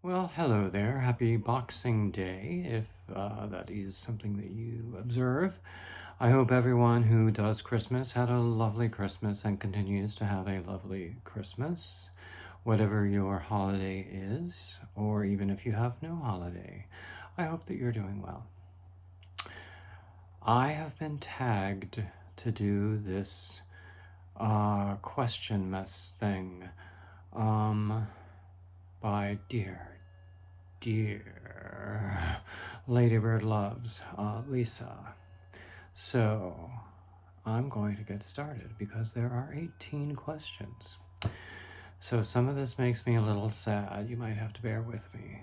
Well, hello there. Happy Boxing Day, if that is something that you observe. I hope everyone who does Christmas had a lovely Christmas and continues to have a lovely Christmas, whatever your holiday is, or even if you have no holiday. I hope that you're doing well. I have been tagged to do this Questionmas thing by dear Ladybird Loves, Lisa. So I'm going to get started because there are 18 questions. So some of this makes me a little sad. You might have to bear with me.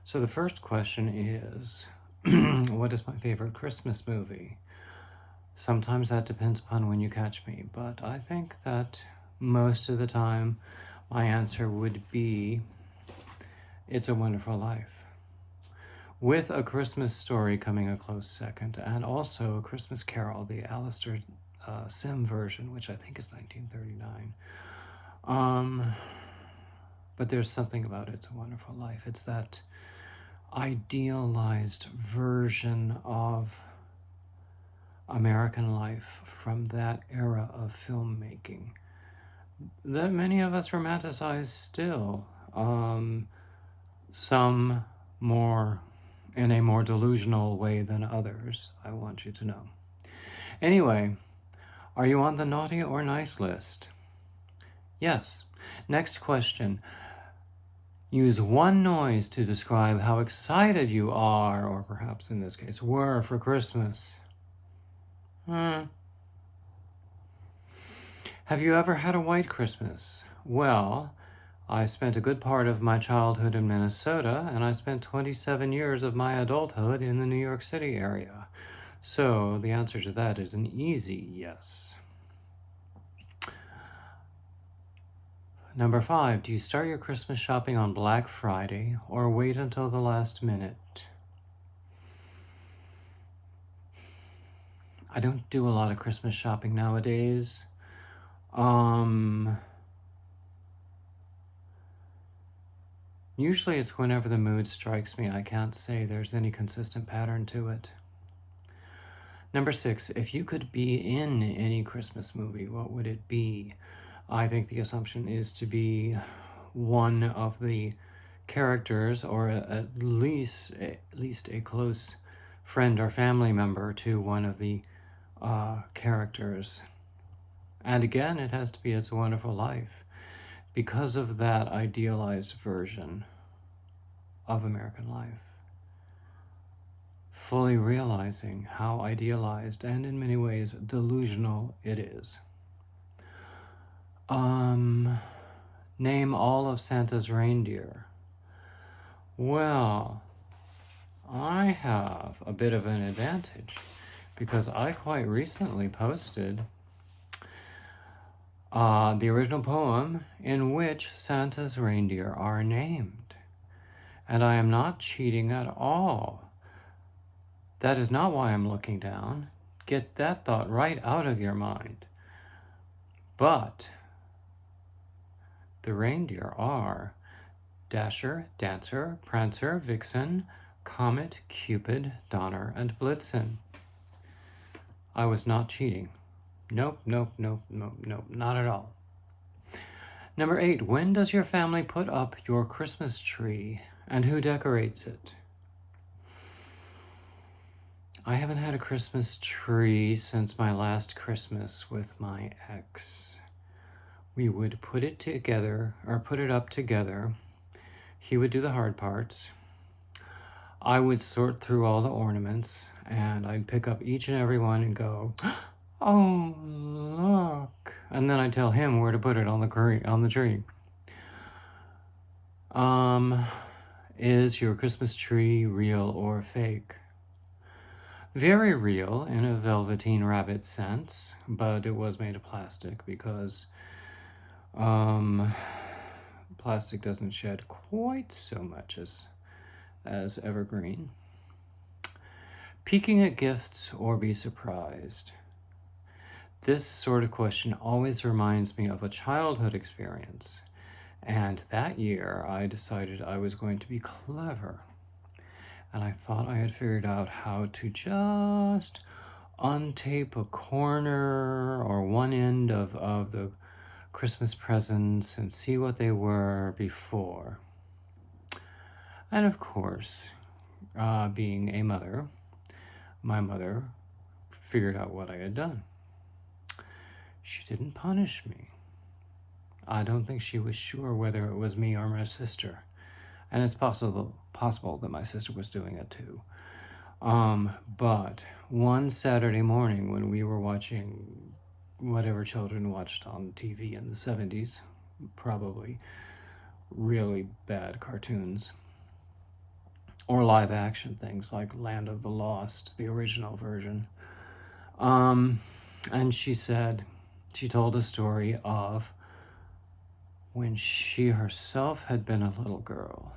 So the first question is, what is my favorite Christmas movie? Sometimes that depends upon when you catch me, but I think that most of the time my answer would be It's a Wonderful Life, with A Christmas Story coming a close second, and also A Christmas Carol, the Alistair Sim version, which I think is 1939. But there's something about It's a Wonderful Life. It's that idealized version of American life from that era of filmmaking that many of us romanticize still. Some more in a more delusional way than others, I want you to know. Anyway, are you on the naughty or nice list? Yes. Next question. Use one noise to describe how excited you are, or perhaps in this case, were for Christmas. Have you ever had a white Christmas? Well, I spent a good part of my childhood in Minnesota, and I spent 27 years of my adulthood in the New York City area. So the answer to that is an easy yes. Number 5, do you start your Christmas shopping on Black Friday or wait until the last minute? I don't do a lot of Christmas shopping nowadays. Usually it's whenever the mood strikes me. I can't say there's any consistent pattern to it. Number 6, if you could be in any Christmas movie, what would it be? I think the assumption is to be one of the characters, or at least a close friend or family member to one of the characters. And again, it has to be It's a Wonderful Life, because of that idealized version of American life. Fully realizing how idealized and in many ways delusional it is. Name all of Santa's reindeer. Well, I have a bit of an advantage because I quite recently posted the original poem in which Santa's reindeer are named. And I am not cheating at all. That is not why I'm looking down. Get that thought right out of your mind. But the reindeer are Dasher, Dancer, Prancer, Vixen, Comet, Cupid, Donner, and Blitzen. I was not cheating. Nope, not at all. Number 8, when does your family put up your Christmas tree, and who decorates it? I haven't had a Christmas tree since my last Christmas with my ex. We would put it up together. He would do the hard parts. I would sort through all the ornaments, and I'd pick up each and every one and go, oh, look. And then I'd tell him where to put it on the tree. Is your Christmas tree real or fake? Very real in a Velveteen Rabbit sense, but it was made of plastic because plastic doesn't shed quite so much as evergreen. Peeking at gifts or be surprised. This sort of question always reminds me of a childhood experience, And that year, I decided I was going to be clever. And I thought I had figured out how to just untape a corner or one end of the Christmas presents and see what they were before. And of course, being a mother, my mother figured out what I had done. She didn't punish me. I don't think she was sure whether it was me or my sister. And it's possible that my sister was doing it too. But one Saturday morning when we were watching whatever children watched on TV in the 70s, probably really bad cartoons, or live action things like Land of the Lost, the original version. And she told a story of when she herself had been a little girl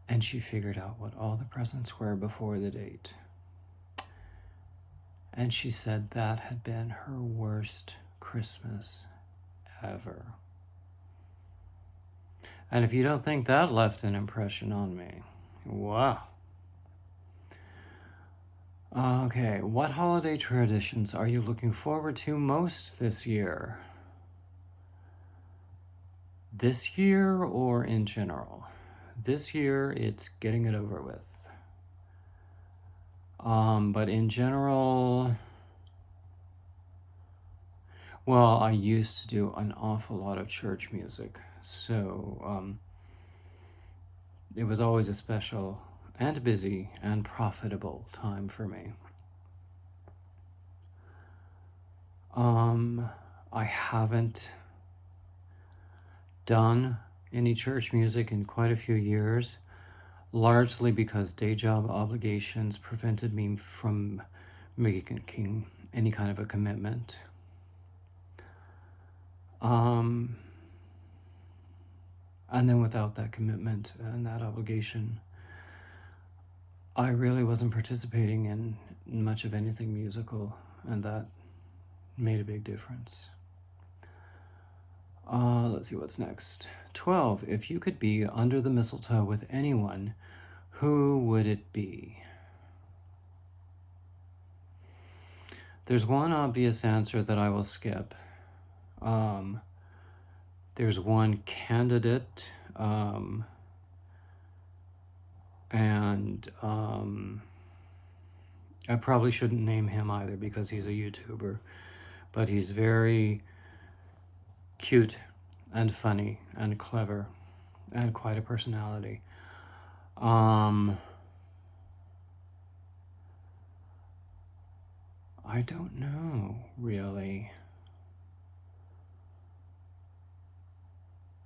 and she figured out what all the presents were before the date. And she said that had been her worst Christmas ever. And if you don't think that left an impression on me, wow. Okay, what holiday traditions are you looking forward to most this year? This year or in general? This year, it's getting it over with. But in general, well, I used to do an awful lot of church music, so it was always a special and busy and profitable time for me. I haven't done any church music in quite a few years, largely because day job obligations prevented me from making any kind of a commitment. And then without that commitment and that obligation, I really wasn't participating in much of anything musical, and that made a big difference. Let's see what's next. 12. If you could be under the mistletoe with anyone, who would it be? There's one obvious answer that I will skip. There's one candidate, and I probably shouldn't name him either because he's a YouTuber, but he's very cute and funny and clever and quite a personality. I don't know, really.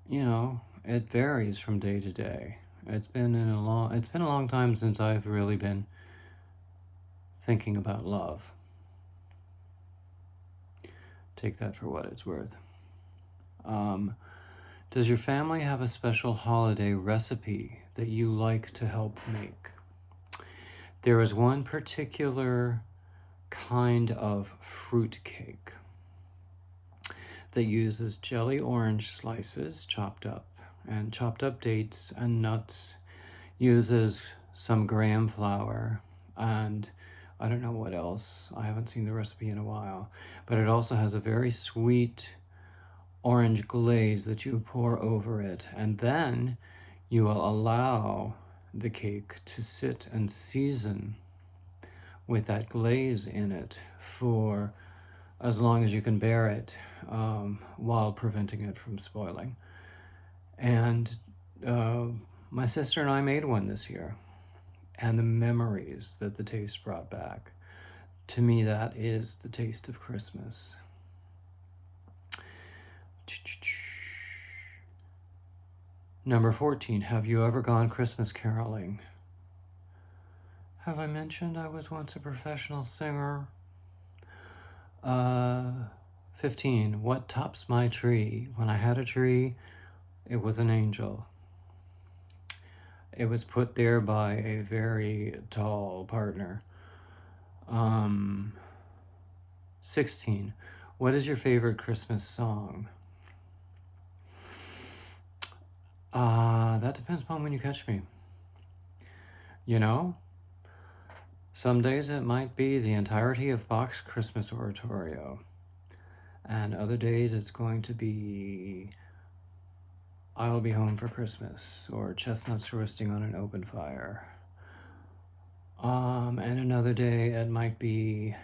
You know, it varies from day to day. It's been a long time since I've really been thinking about love. Take that for what it's worth. Does your family have a special holiday recipe that you like to help make? There is one particular kind of fruit cake that uses jelly orange slices chopped up, and chopped up dates and nuts, uses some graham flour, and I don't know what else. I haven't seen the recipe in a while, but it also has a very sweet orange glaze that you pour over it, and then you will allow the cake to sit and season with that glaze in it for as long as you can bear it, while preventing it from spoiling. And my sister and I made one this year, and the memories that the taste brought back, to me, that is the taste of Christmas. Number 14, have you ever gone Christmas caroling? Have I mentioned I was once a professional singer? 15, what tops my tree? When I had a tree, it was an angel. It was put there by a very tall partner. 16, what is your favorite Christmas song? That depends upon when you catch me. You know, some days it might be the entirety of Bach's Christmas oratorio, and other days it's going to be I'll Be Home for Christmas or Chestnuts Roasting on an Open Fire. And another day it might be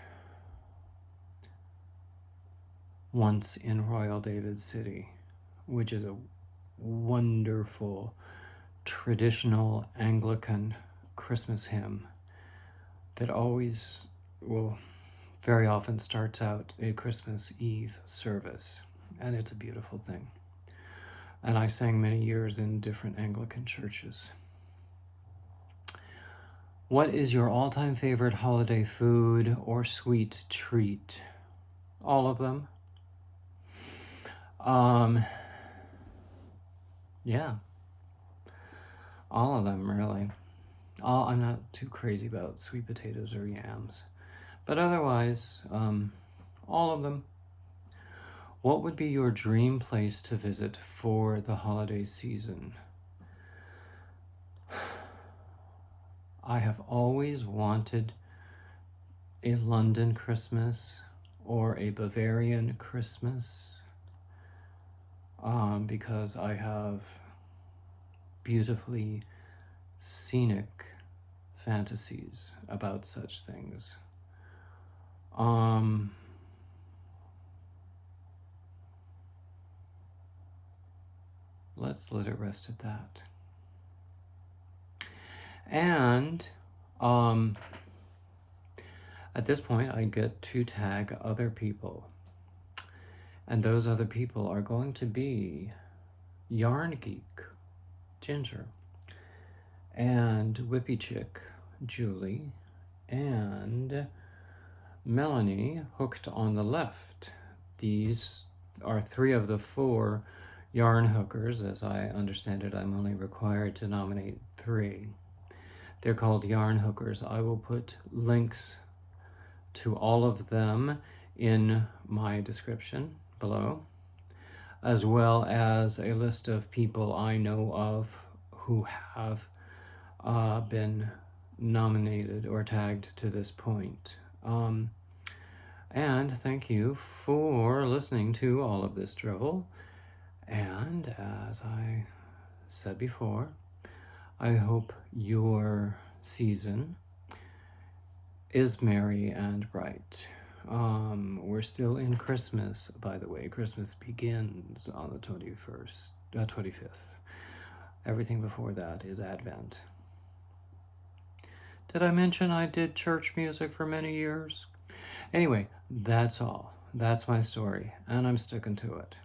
Once in Royal David City, which is a wonderful traditional Anglican Christmas hymn that always, well, very often starts out a Christmas Eve service, and it's a beautiful thing. And I sang many years in different Anglican churches. What is your all-time favorite holiday food or sweet treat? All of them. Yeah. All of them, really. I'm not too crazy about sweet potatoes or yams. But otherwise, all of them. What would be your dream place to visit for the holiday season? I have always wanted a London Christmas or a Bavarian Christmas because I have beautifully scenic fantasies about such things. Let's let it rest at that. And at this point, I get to tag other people. And those other people are going to be Yarn Geek, Ginger, and Whippy Chick, Julie, and Melanie, hooked on the left. These are 3 of the 4 yarn hookers. As I understand it, I'm only required to nominate 3. They're called yarn hookers. I will put links to all of them in my description below, as well as a list of people I know of who have been nominated or tagged to this point. And thank you for listening to all of this drivel. And as I said before, I hope your season is merry and bright. We're still in Christmas, by the way. Christmas begins on the 25th. Everything before that is Advent. Did I mention I did church music for many years? Anyway, that's all. That's my story, and I'm sticking to it.